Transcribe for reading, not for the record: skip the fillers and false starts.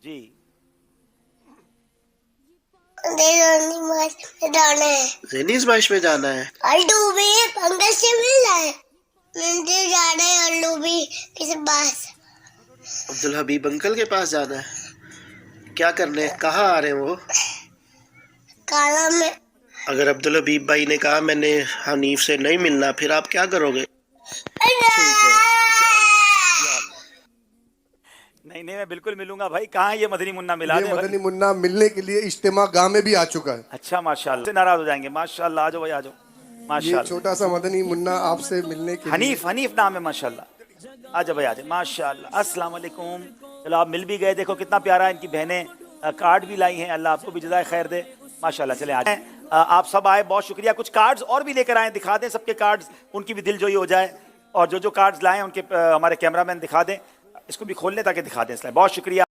جی ذہنی آزمائش میں جانا ہے. الٹو بھی پنکج سے مل رہا ہے. مندر جا رہے ہیں الٹو بھی کسی پاس. عبدالحبیب انکل کے پاس جانا ہے. کیا کرنے؟ کہاں آ رہے ہیں وہ؟ کالا میں. اگر عبدالحبیب بھائی نے کہا میں نے حنیف سے نہیں ملنا، پھر آپ کیا کرو گے؟ ٹھیک ہے. نہیں میں بالکل ملوں گا بھائی. کہاں یہ مدنی منا ملا یہ دیں مدنی بھائی. منا ملنے کے لیے اجتماع گاہ میں بھی آ چکا ہے. اچھا ماشاء اللہ سے ناراض ہو جائیں گے. ماشاء اللہ آ جاؤ بھائی، آ جاؤ. ماشاء یہ اللہ. چھوٹا سا مدنی منا آپ سے ملنے کے لیے. حنیف نام ہے ماشاء اللہ. آ جاؤ بھائی، آ جاؤ. ماشاء اللہ. السلام علیکم. چلو آپ مل بھی گئے. دیکھو کتنا پیارا ان کی بہنیں کارڈ بھی لائی ہیں. اللہ آپ کو بھی جزائے خیر دے. ماشاء اللہ. چلے آ جائیں. آپ سب آئے، بہت شکریہ. کچھ کارڈز اور بھی لے کر آئیں، دکھا دیں سب کے کارڈز، ان کی بھی دل جوئی ہو جائے. اور جو کارڈز لائیں ان کے ہمارے کیمرہ مین دکھا دیں. اس کو بھی کھول لیں تاکہ دکھا دیں. بہت شکریہ.